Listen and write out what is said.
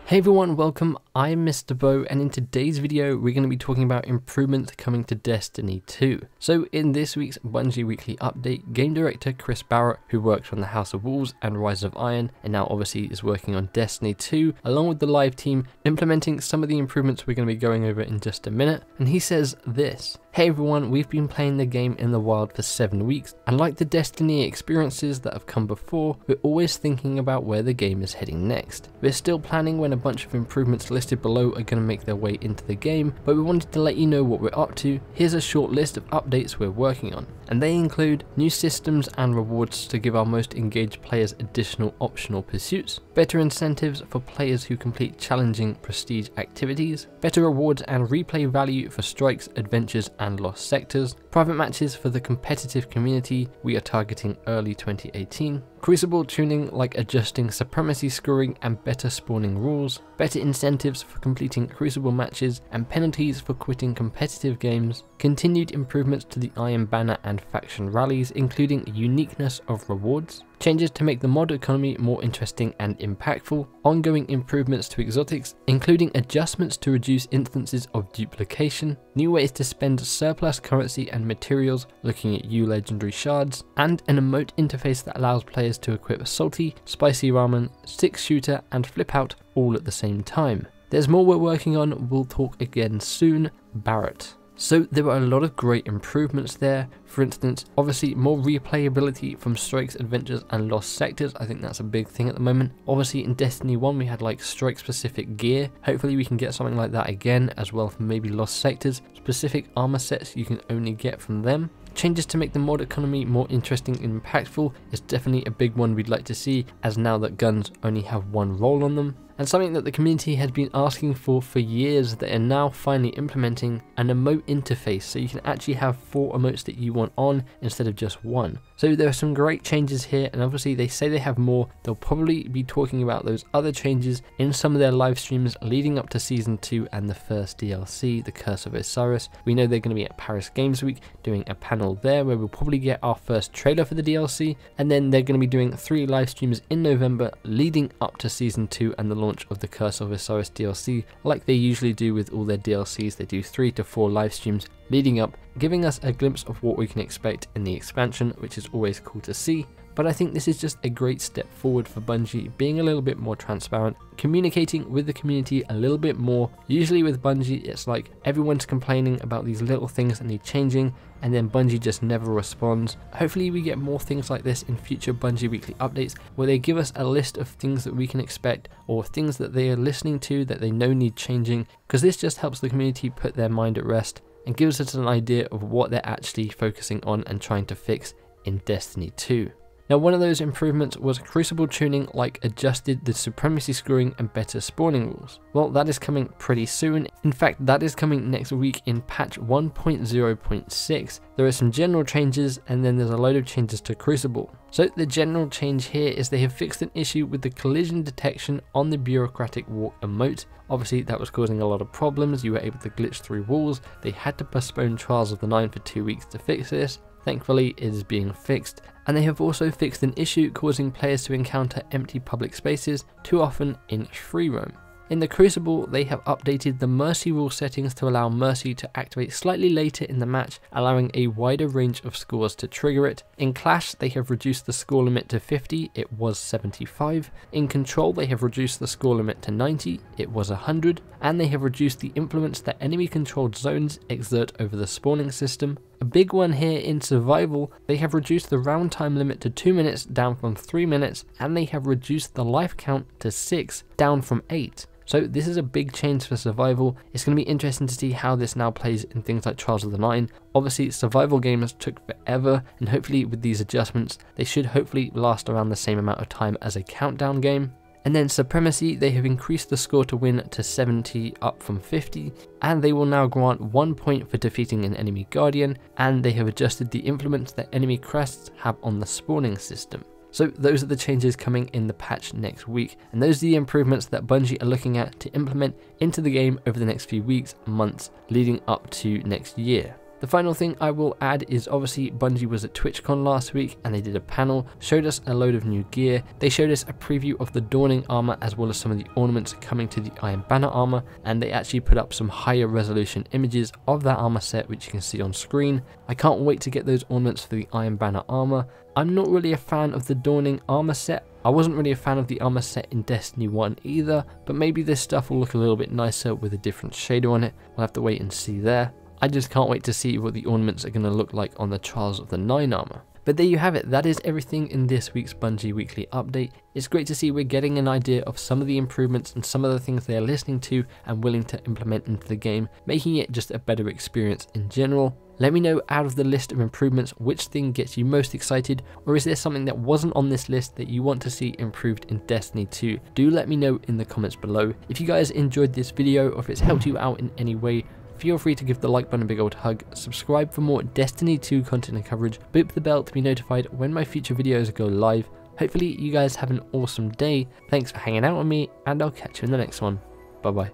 Hey everyone, welcome. I'm MisterBo, and in today's video we're going to be talking about improvements coming to Destiny 2. So in this week's Bungie weekly update, game director Chris Barrett, who worked on the House of Wolves and Rise of Iron and now obviously is working on Destiny 2, along with the live team, implementing some of the improvements we're going to be going over in just a minute, and he says this: "Hey everyone, we've been playing the game in the wild for 7 weeks, and like the Destiny experiences that have come before, we're always thinking about where the game is heading next. We're still planning when a bunch of improvements listed below are going to make their way into the game, but we wanted to let you know what we're up to. Here's a short list of updates we're working on, and they include new systems and rewards to give our most engaged players additional optional pursuits, better incentives for players who complete challenging prestige activities, better rewards and replay value for strikes, adventures and lost sectors, private matches for the competitive community, we are targeting early 2018, Crucible tuning like adjusting supremacy scoring and better spawning rules, better incentives for completing Crucible matches and penalties for quitting competitive games, continued improvements to the Iron Banner and faction rallies including uniqueness of rewards, changes to make the mod economy more interesting and impactful, ongoing improvements to exotics, including adjustments to reduce instances of duplication, new ways to spend surplus currency and materials looking at U legendary shards, and an emote interface that allows players to equip salty, spicy ramen, 6-shooter and flip out all at the same time. There's more we're working on, we'll talk again soon, Barrett." So there are a lot of great improvements there. For instance, obviously more replayability from strikes, adventures and lost sectors. I think that's a big thing at the moment. Obviously in Destiny 1 we had like strike specific gear. Hopefully we can get something like that again, as well for maybe lost sectors. Specific armor sets you can only get from them. Changes to make the mod economy more interesting and impactful is definitely a big one we'd like to see, as now that guns only have one role on them. And something that the community has been asking for years, that are now finally implementing an emote interface, so you can actually have 4 emotes that you want on instead of just one. So there are some great changes here, and obviously they say they have more. They'll probably be talking about those other changes in some of their live streams leading up to Season 2 and the first DLC, The Curse of Osiris. We know they're going to be at Paris Games Week doing a panel there where we'll probably get our first trailer for the DLC, and then they're going to be doing 3 live streams in November leading up to Season 2 and the launch of the Curse of Osiris DLC. Like they usually do with all their DLCs, they do 3 to 4 live streams leading up, giving us a glimpse of what we can expect in the expansion, which is always cool to see. But I think this is just a great step forward for Bungie, being a little bit more transparent, communicating with the community a little bit more. Usually with Bungie, it's like everyone's complaining about these little things that need changing, and then Bungie just never responds. Hopefully we get more things like this in future Bungie weekly updates, where they give us a list of things that we can expect, or things that they are listening to that they know need changing, because this just helps the community put their mind at rest and gives us an idea of what they're actually focusing on and trying to fix in Destiny 2. Now, one of those improvements was Crucible tuning, like adjusted the supremacy scoring and better spawning rules. Well, that is coming pretty soon. In fact, that is coming next week in patch 1.0.6. There are some general changes, and then there's a load of changes to Crucible. So the general change here is they have fixed an issue with the collision detection on the bureaucratic walk emote. Obviously that was causing a lot of problems. You were able to glitch through walls. They had to postpone Trials of the 9 for 2 weeks to fix this. Thankfully it is being fixed, and they have also fixed an issue causing players to encounter empty public spaces too often in free roam. In the Crucible, they have updated the Mercy rule settings to allow Mercy to activate slightly later in the match, allowing a wider range of scores to trigger it. In Clash, they have reduced the score limit to 50, it was 75. In Control, they have reduced the score limit to 90, it was 100. And they have reduced the influence that enemy controlled zones exert over the spawning system. A big one here in Survival, they have reduced the round time limit to 2 minutes, down from 3 minutes, and they have reduced the life count to 6, down from 8. So this is a big change for Survival. It's going to be interesting to see how this now plays in things like Trials of the 9. Obviously Survival games took forever, and hopefully with these adjustments they should hopefully last around the same amount of time as a countdown game. And then Supremacy, they have increased the score to win to 70 up from 50, and they will now grant 1 point for defeating an enemy guardian, and they have adjusted the influence that enemy crests have on the spawning system. So those are the changes coming in the patch next week, and those are the improvements that Bungie are looking at to implement into the game over the next few weeks, months, leading up to next year. The The final thing I will add is obviously Bungie was at TwitchCon last week and they did a panel, showed us a load of new gear. They showed us a preview of the Dawning armor as well as some of the ornaments coming to the Iron Banner armor, and they actually put up some higher resolution images of that armor set which you can see on screen. I can't wait to get those ornaments for the Iron Banner armor. I'm not really a fan of the Dawning armor set. I wasn't really a fan of the armor set in Destiny 1 either, but maybe this stuff will look a little bit nicer with a different shader on it. We'll have to wait and see there. I just can't wait to see what the ornaments are going to look like on the Trials of the 9 armor. But there you have it, that is everything in this week's Bungie Weekly Update. It's great to see we're getting an idea of some of the improvements and some of the things they are listening to and willing to implement into the game, making it just a better experience in general. Let me know out of the list of improvements which thing gets you most excited, or is there something that wasn't on this list that you want to see improved in Destiny 2? Do let me know in the comments below. If you guys enjoyed this video or if it's helped you out in any way, feel free to give the like button a big old hug, subscribe for more Destiny 2 content and coverage, boop the bell to be notified when my future videos go live. Hopefully you guys have an awesome day, thanks for hanging out with me, and I'll catch you in the next one. Bye bye.